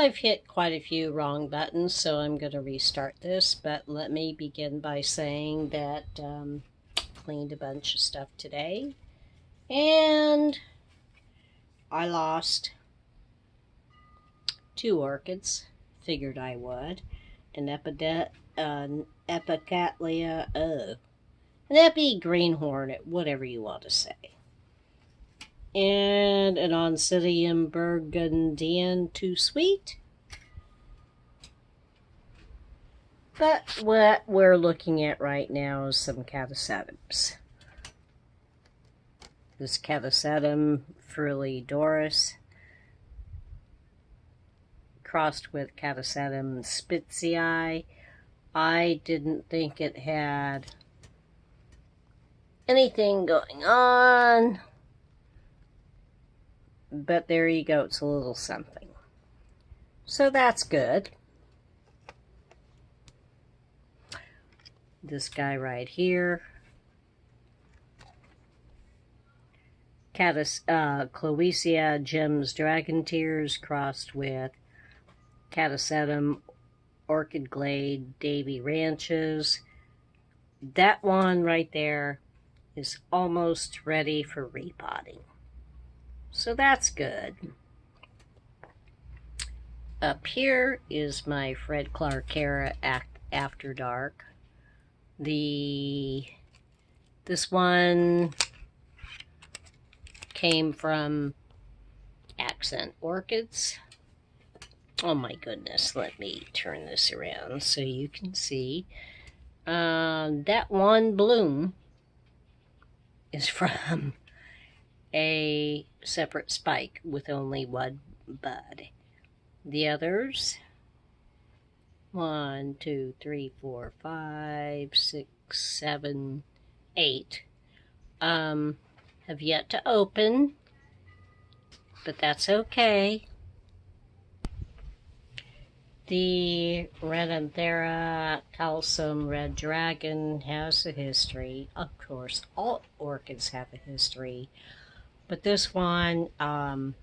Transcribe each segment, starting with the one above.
I've hit quite a few wrong buttons, so I'm going to restart this. But let me begin by saying that cleaned a bunch of stuff today, and I lost 2 orchids. Figured I would. An Epicatlia, an Epi greenhorn, whatever you want to say. And an Oncidium burgundian, too sweet. But what we're looking at right now is some Catasetums. This Catasetum fritidoris crossed with Catasetum spitzii. I didn't think it had anything going on, but there you go, it's a little something. So that's good. This guy right here, Cloecia gems dragon tears crossed with Catasetum orchid glade Davy ranches. That one right there is almost ready for repotting. So that's good. Up here is my Fred Clarkera After Dark. This one came from Accent Orchids. Oh my goodness, let me turn this around so you can see. That one bloom is from a separate spike with only one bud. The others, 1, 2, 3, 4, 5, 6, 7, 8, have yet to open, but that's okay. The Renanthera calcium red dragon has a history. Of course, all orchids have a history. But this one, I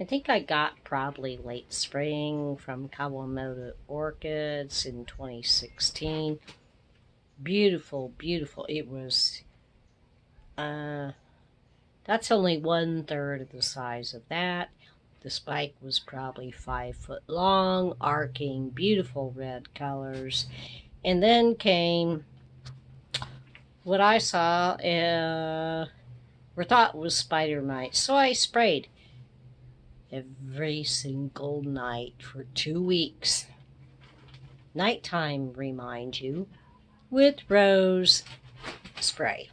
think I got probably late spring from Kawamoto Orchids in 2016. Beautiful, beautiful. It was, that's only 1/3 of the size of that. The spike was probably 5 foot long, arcing, beautiful red colors. And then came what I saw, or thought was spider mite. So I sprayed every single night for 2 weeks. Nighttime, remind you, with rose spray.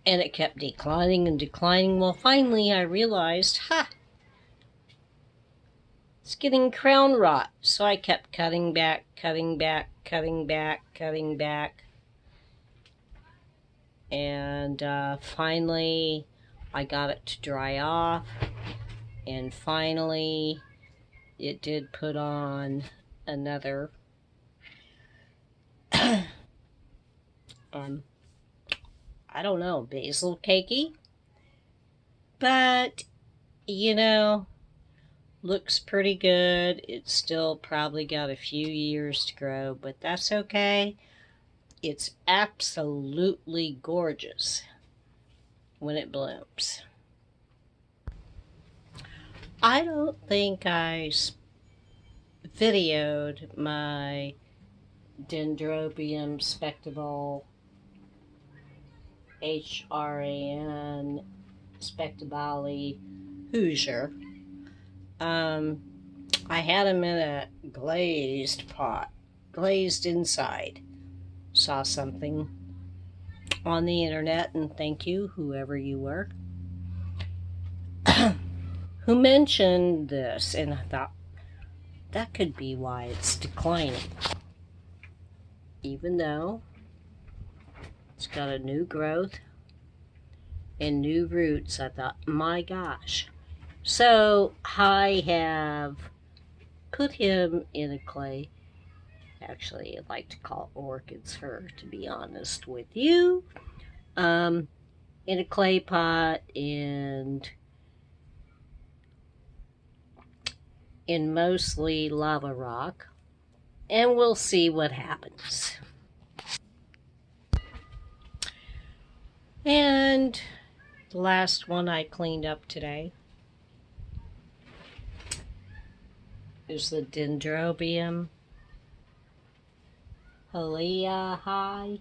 And it kept declining and declining. Well, finally I realized, it's getting crown rot. So I kept cutting back, cutting back, cutting back, cutting back. And finally I got it to dry off. And finally it did put on another I don't know, basil cakey. But, you know, looks pretty good. It's still probably got a few years to grow, but that's okay. It's absolutely gorgeous when it blooms. I don't think I videoed my dendrobium spectable HRAN spectabile Hoosier. I had them in a glazed pot, glazed inside. Saw something on the internet, and thank you, whoever you were, who mentioned this, and I thought that could be why it's declining. Even though it's got a new growth and new roots, I thought, my gosh. So I have put him in a clay. Actually, I'd like to call orchids her, to be honest with you. In a clay pot, and in mostly lava rock, and we'll see what happens. And the last one I cleaned up today is the dendrobium High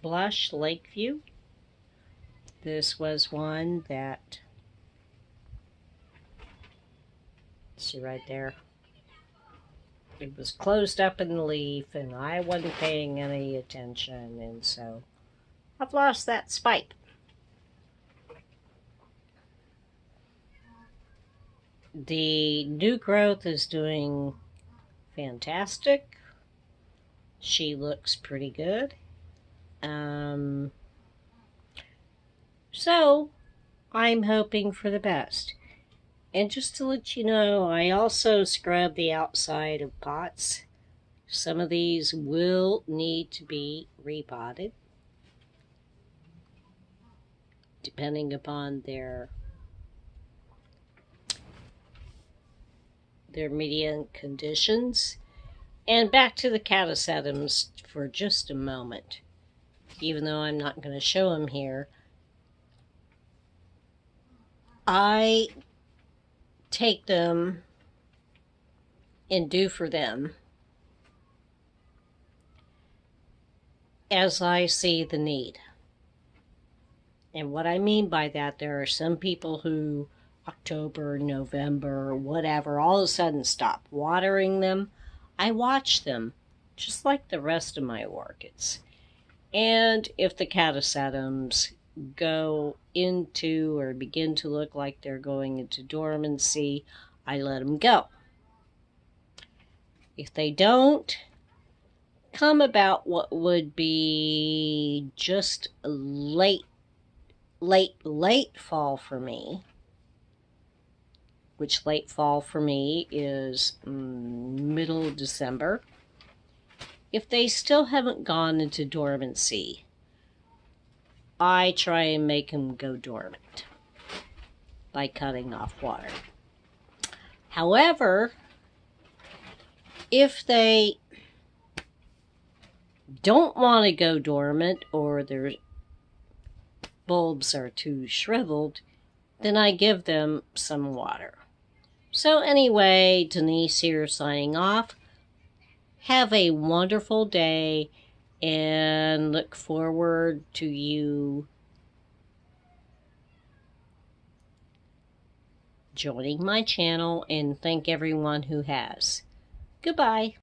Blush Lakeview. This was one that, see right there, it was closed up in the leaf and I wasn't paying any attention, and so I've lost that spike. The new growth is doing fantastic. She looks pretty good. So I'm hoping for the best. And just to let you know, I also scrub the outside of pots. Some of these will need to be repotted, depending upon their media conditions. And back to the Catasetums for just a moment. Even though I'm not going to show them here, I take them and do for them as I see the need. And what I mean by that, there are some people who October, November, whatever, all of a sudden stop watering them. I watch them just like the rest of my orchids. And if the Catasetums go into or begin to look like they're going into dormancy, I let them go. If they don't come about what would be just late fall for me, which late fall for me is middle of December, if they still haven't gone into dormancy, I try and make them go dormant by cutting off water. However, if they don't want to go dormant or their bulbs are too shriveled, then I give them some water. So anyway, Denise here signing off. Have a wonderful day and look forward to you joining my channel, and thank everyone who has. Goodbye.